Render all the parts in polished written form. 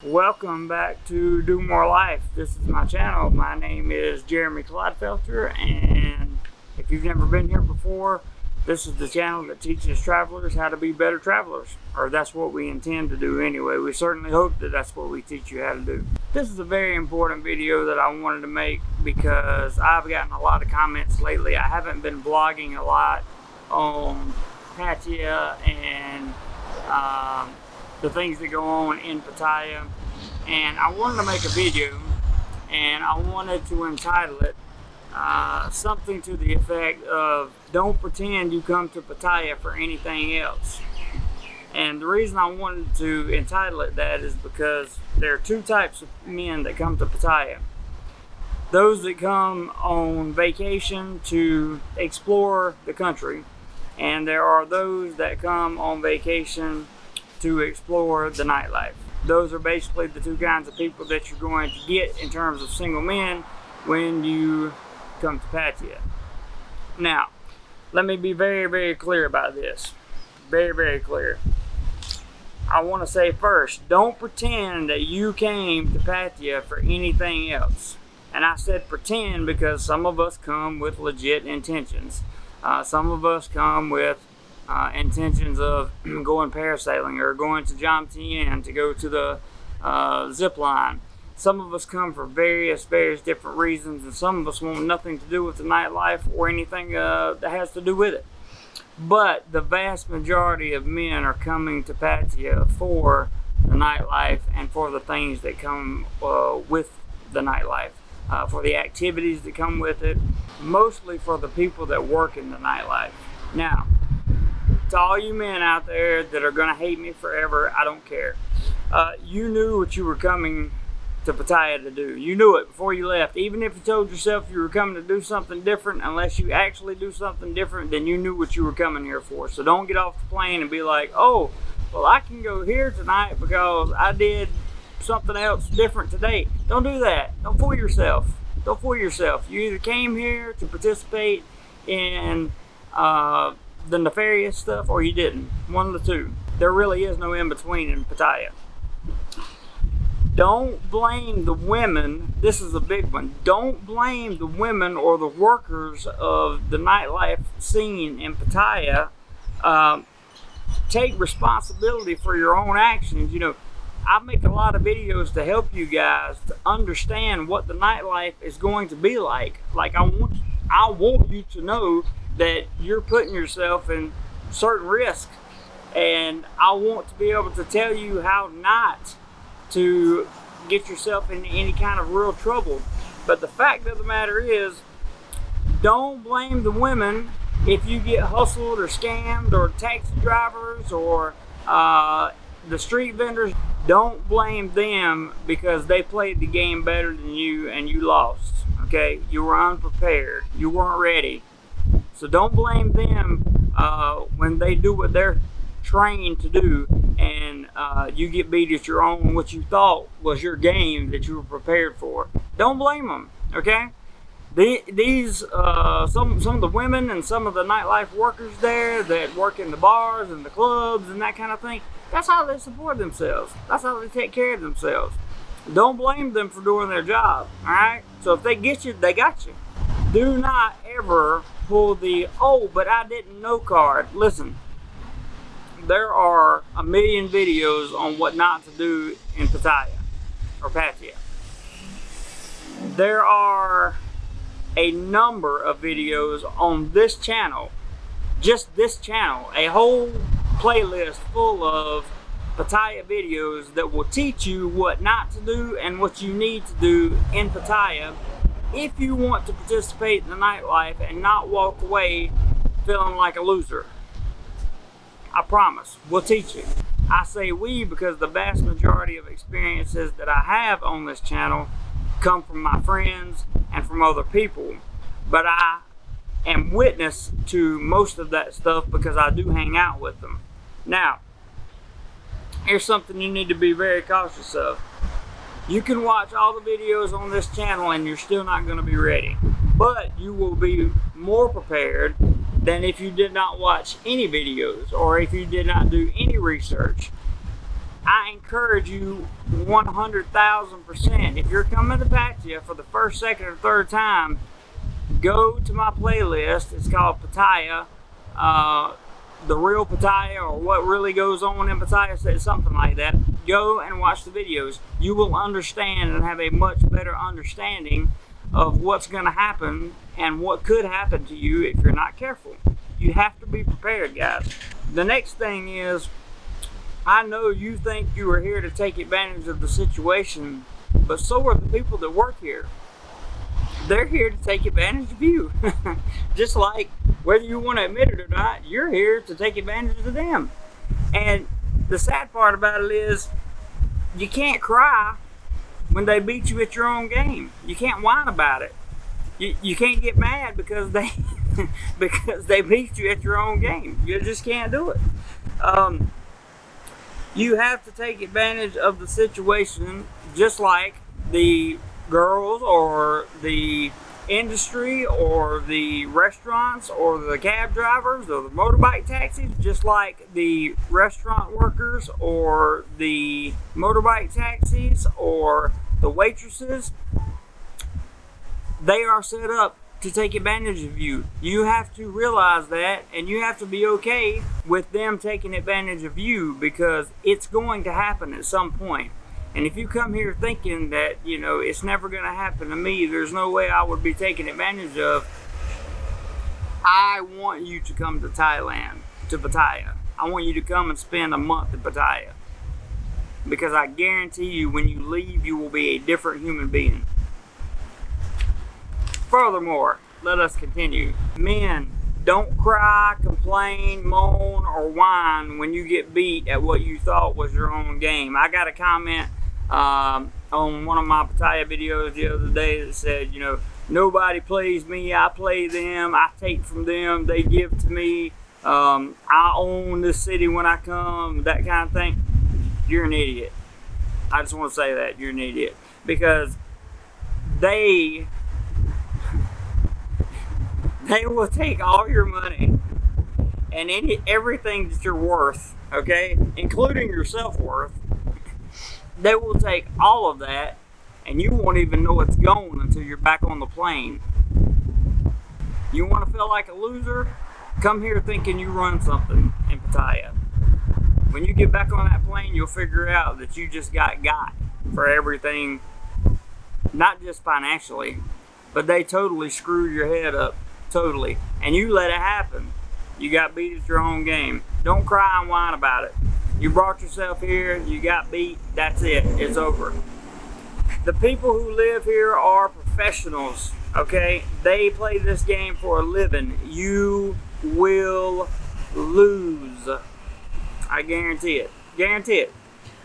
Welcome back to DoMoreLife. This is my channel. My name is Jeremy Clodfelter, and if you've never been here before, this is the channel that teaches travelers how to be better travelers, or that's what we intend to do anyway. We certainly hope that that's what we teach you how to do. This is a very important video that I wanted to make because I've gotten a lot of comments lately. I haven't been vlogging a lot on Pattaya and the things that go on in Pattaya, and I wanted to make a video, and I wanted to entitle it something to the effect of "Don't pretend you come to Pattaya for anything else." And the reason I wanted to entitle it that is because there are two types of men that come to Pattaya. Those that come on vacation to explore the country, and there are those that come on vacation to explore the nightlife. Those are basically the two kinds of people that you're going to get in terms of single men when you come to Pattaya. Now, let me be very, very clear about this. Very, very clear. I want to say first, don't pretend that you came to Pattaya for anything else. And I said pretend because some of us come with legit intentions. Some of us come with intentions of going parasailing or going to Jomtien to go to the zip line. Some of us come for various different reasons, and some of us want nothing to do with the nightlife or anything that has to do with it. But the vast majority of men are coming to Pattaya for the nightlife and for the things that come with the nightlife, for the activities that come with it, mostly for the people that work in the nightlife. Now, to all you men out there that are going to hate me forever, I don't care. You knew what you were coming to Pattaya to do. You knew it before you left. Even if you told yourself you were coming to do something different, unless you actually do something different, then you knew what you were coming here for. So don't get off the plane and be like, oh, well, I can go here tonight because I did something else different today. Don't do that. Don't fool yourself. Don't fool yourself. You either came here to participate in the nefarious stuff, or you didn't. One of the two. There really is no in between in Pattaya. Don't blame the women. This is a big one. Don't blame the women or the workers of the nightlife scene in Pattaya. Take responsibility for your own actions. You know, I make a lot of videos to help you guys to understand what the nightlife is going to be like. Like I want you to know that you're putting yourself in certain risk, and I want to be able to tell you how not to get yourself into any kind of real trouble. But the fact of the matter is, don't blame the women if you get hustled or scammed, or taxi drivers or the street vendors. Don't blame them because they played the game better than you and you lost. Okay, you were unprepared, you weren't ready. So don't blame them when they do what they're trained to do, and you get beat at your own, what you thought was your game that you were prepared for. Don't blame them, okay? These some of the women and some of the nightlife workers there that work in the bars and the clubs and that kind of thing, that's how they support themselves. That's how they take care of themselves. Don't blame them for doing their job, all right? So if they get you, they got you. Do not ever pull the, oh, but I didn't know card. Listen, there are a million videos on what not to do in Pattaya or Pattaya. There are a number of videos on this channel, just this channel, a whole playlist full of Pattaya videos that will teach you what not to do and what you need to do in Pattaya if you want to participate in the nightlife and not walk away feeling like a loser. I promise, we'll teach you. I say we because the vast majority of experiences that I have on this channel come from my friends and from other people. But I am witness to most of that stuff because I do hang out with them. Now, here's something you need to be very cautious of. You can watch all the videos on this channel and you're still not going to be ready. But you will be more prepared than if you did not watch any videos or if you did not do any research. I encourage you 100,000%. If you're coming to Pattaya for the first, second, or third time, go to my playlist. It's called Pattaya, the real Pattaya, or what really goes on in Pattaya, something like that. Go and watch the videos. You will understand and have a much better understanding of what's going to happen and what could happen to you if you're not careful. You have to be prepared, guys. The next thing is, I know you think you are here to take advantage of the situation, but so are the people that work here. They're here to take advantage of you. Just like, whether you want to admit it or not, you're here to take advantage of them. And the sad part about it is, you can't cry when they beat you at your own game. You can't whine about it. You can't get mad because they because they beat you at your own game. You just can't do it. You have to take advantage of the situation, just like the girls or the industry or the restaurants or the cab drivers or the motorbike taxis, just like the restaurant workers or the motorbike taxis or the waitresses. They are set up to take advantage of you. You have to realize that, and you have to be okay with them taking advantage of you, because it's going to happen at some point. And if you come here thinking that, you know, it's never going to happen to me, there's no way I would be taken advantage of, I want you to come to Thailand, to Pattaya. I want you to come and spend a month in Pattaya, because I guarantee you, when you leave, you will be a different human being. Furthermore, let us continue. Men, don't cry, complain, moan, or whine when you get beat at what you thought was your own game. I got a comment on one of my Pattaya videos the other day that said, you know, nobody plays me, I play them, I take from them, they give to me, I own this city when I come, that kind of thing. You're an idiot. I just want to say that, you're an idiot. Because they will take all your money and everything that you're worth, okay, including your self-worth. They will take all of that, and you won't even know it's gone until you're back on the plane. You want to feel like a loser? Come here thinking you run something in Pattaya. When you get back on that plane, you'll figure out that you just got for everything, not just financially, but they totally screwed your head up. Totally. And you let it happen. You got beat at your own game. Don't cry and whine about it. You brought yourself here, you got beat, that's it. It's over. The people who live here are professionals, okay? They play this game for a living. You will lose. I guarantee it. Guarantee it.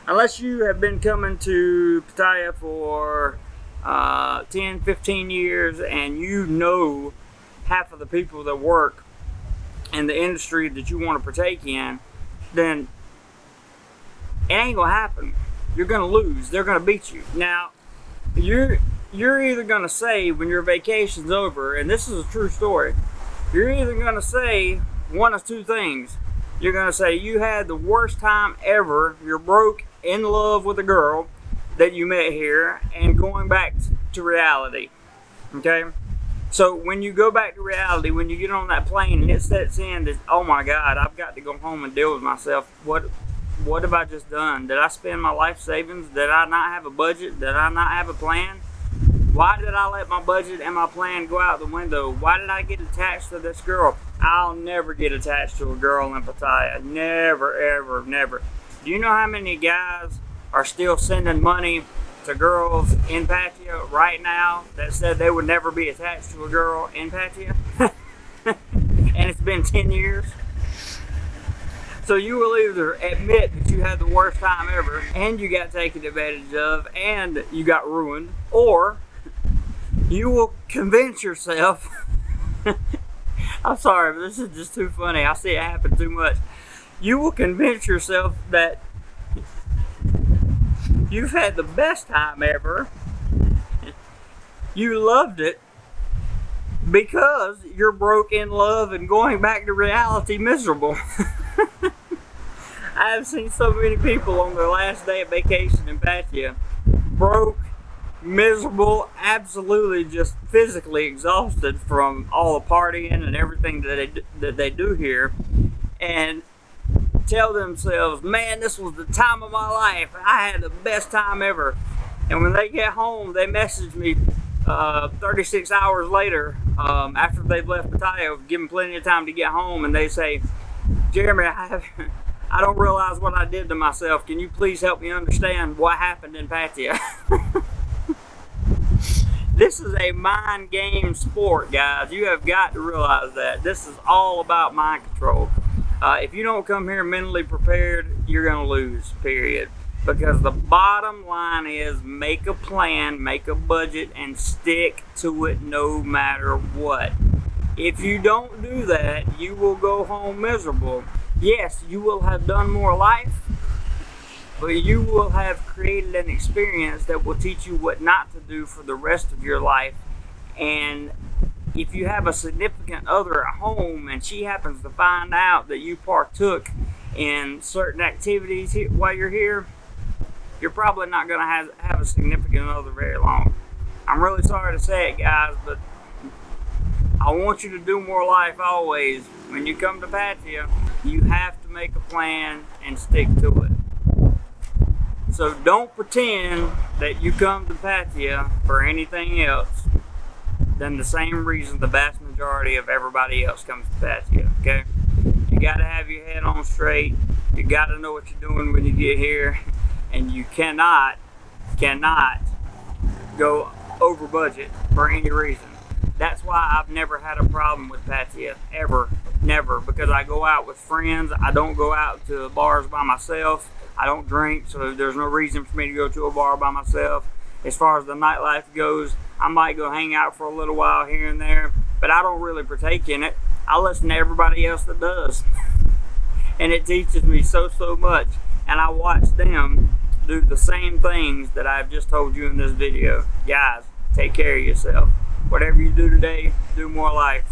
Unless you have been coming to Pattaya for 10, 15 years and you know half of the people that work in the industry that you want to partake in, then it ain't gonna happen. You're gonna lose. They're gonna beat you. Now, you're either gonna say when your vacation's over, and this is a true story, you're either gonna say one of two things. You're gonna say you had the worst time ever, you're broke in love with a girl that you met here, and going back to reality, okay? So when you go back to reality, when you get on that plane and it sets in that, oh my God, I've got to go home and deal with myself. What have I just done? Did I spend my life savings? Did I not have a budget? Did I not have a plan? Why did I let my budget and my plan go out the window? Why did I get attached to this girl? I'll never get attached to a girl in Pattaya. Never, ever, never. Do you know how many guys are still sending money to girls in Pattaya right now that said they would never be attached to a girl in Pattaya? And it's been 10 years. So you will either admit that you had the worst time ever and you got taken advantage of and you got ruined, or you will convince yourself I'm sorry, but this is just too funny. I see it happen too much. You will convince yourself that you've had the best time ever. You loved it because you're broke in love and going back to reality miserable. I have seen so many people on their last day of vacation in Pattaya broke, miserable, absolutely just physically exhausted from all the partying and everything that they do here, and tell themselves, man, this was the time of my life. I had the best time ever. And when they get home, they message me 36 hours later, after they've left Pattaya, give them plenty of time to get home, and they say, Jeremy, I don't realize what I did to myself. Can you please help me understand what happened in Pattaya? This is a mind game sport, guys. You have got to realize that. This is all about mind control. If you don't come here mentally prepared, you're going to lose, period. Because the bottom line is make a plan, make a budget, and stick to it no matter what. If you don't do that, you will go home miserable. Yes, you will have done more life, but you will have created an experience that will teach you what not to do for the rest of your life. And if you have a significant other at home and she happens to find out that you partook in certain activities while you're here, you're probably not going to have a significant other very long. I'm really sorry to say it, guys, but I want you to do more life always. When you come to Pattaya, you have to make a plan and stick to it. So don't pretend that you come to Pattaya for anything else than the same reason the vast majority of everybody else comes to Pattaya, okay? You got to have your head on straight. You got to know what you're doing when you get here. And you cannot go over budget for any reason. That's why I've never had a problem with Pattaya, ever, never, because I go out with friends. I don't go out to bars by myself. I don't drink, so there's no reason for me to go to a bar by myself. As far as the nightlife goes, I might go hang out for a little while here and there, but I don't really partake in it. I listen to everybody else that does. And it teaches me so much. And I watch them do the same things that I've just told you in this video. Guys, take care of yourself. Whatever you do today, do more life.